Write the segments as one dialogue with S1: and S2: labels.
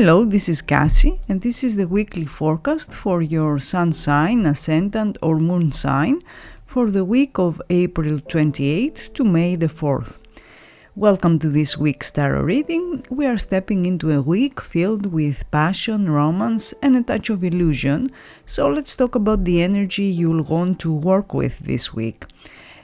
S1: Hello, this is Kassie, and this is the weekly forecast for your sun sign, ascendant, or moon sign for the week of April 28th to May the 4th. Welcome to this week's tarot reading. We are stepping into a week filled with passion, romance, and a touch of illusion, so let's talk about the energy you'll want to work with this week.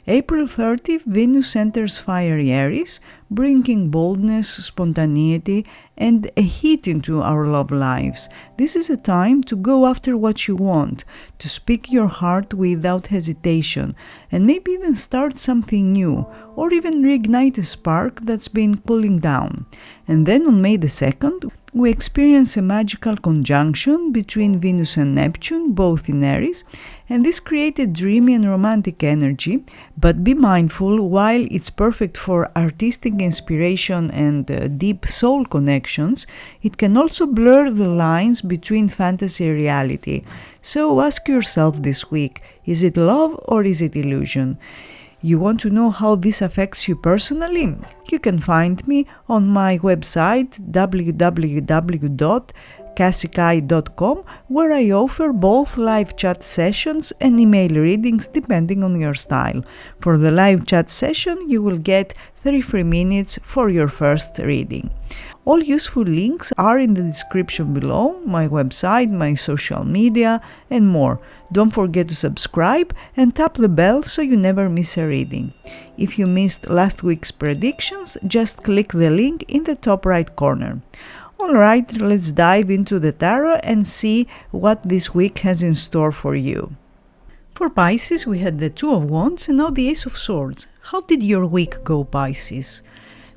S1: April 30, Venus enters fiery Aries, bringing boldness, spontaneity, and a heat into our love lives. This is a time to go after what you want, to speak your heart without hesitation, and maybe even start something new, or even reignite a spark that's been cooling down. And then on May the 2nd, we experience a magical conjunction between Venus and Neptune, both in Aries, and this creates a dreamy and romantic energy, but be mindful, while it's perfect for artistic inspiration and deep soul connections, it can also blur the lines between fantasy and reality. So ask yourself this week, is it love or is it illusion? You want to know how this affects you personally? You can find me on my website www.kassikai.com, where I offer both live chat sessions and email readings depending on your style. For the live chat session, you will get 3 free minutes for your first reading. All useful links are in the description below, my website, my social media, and more. Don't forget to subscribe and tap the bell so you never miss a reading. If you missed last week's predictions, just click the link in the top right corner. Alright, let's dive into the tarot and see what this week has in store for you. For Pisces, we had the Two of Wands and now the Ace of Swords. How did your week go, Pisces?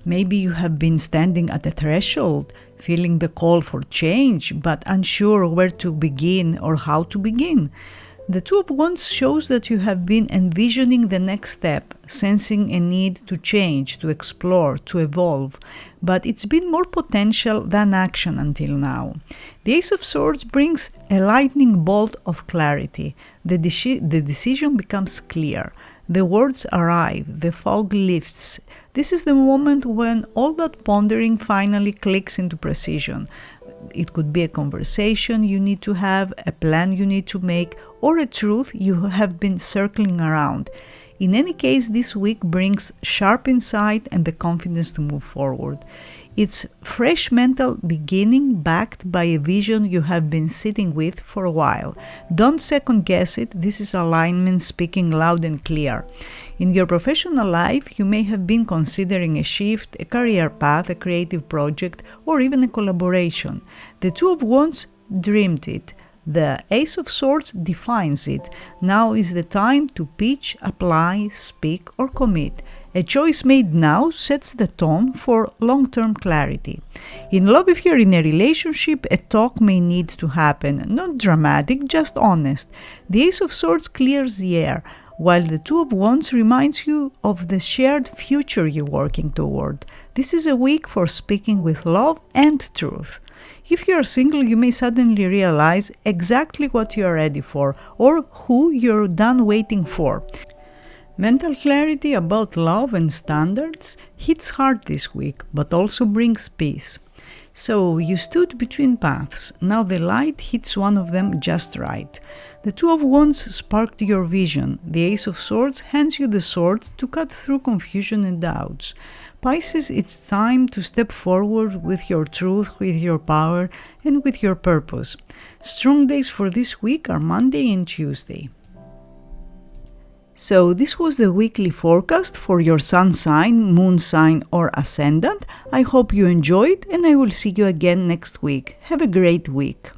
S1: Maybe you have been standing at a threshold, feeling the call for change, but unsure where to begin or how to begin. The Two of Wands shows that you have been envisioning the next step, sensing a need to change, to explore, to evolve, but it's been more potential than action until now. The Ace of Swords brings a lightning bolt of clarity. The decision becomes clear. The words arrive, the fog lifts. This is the moment when all that pondering finally clicks into precision. It could be a conversation you need to have, a plan you need to make, or a truth you have been circling around. In any case, this week brings sharp insight and the confidence to move forward. It's fresh mental beginning backed by a vision you have been sitting with for a while. Don't second guess it, this is alignment speaking loud and clear. In your professional life, you may have been considering a shift, a career path, a creative project, or even a collaboration. The Two of Wands dreamed it. The Ace of Swords defines it. Now is the time to pitch, apply, speak, or commit. A choice made now sets the tone for long-term clarity. In love, if you're in a relationship, a talk may need to happen. Not dramatic, just honest. The Ace of Swords clears the air, while the Two of Wands reminds you of the shared future you're working toward. This is a week for speaking with love and truth. If you are single, you may suddenly realize exactly what you are ready for or who you're done waiting for. Mental clarity about love and standards hits hard this week, but also brings peace. So you stood between paths. Now the light hits one of them just right. The Two of Wands sparked your vision. The Ace of Swords hands you the sword to cut through confusion and doubts. Pisces, it's time to step forward with your truth, with your power, and with your purpose. Strong days for this week are Monday and Tuesday. So this was the weekly forecast for your sun sign, moon sign, or ascendant. I hope you enjoyed, and I will see you again next week. Have a great week.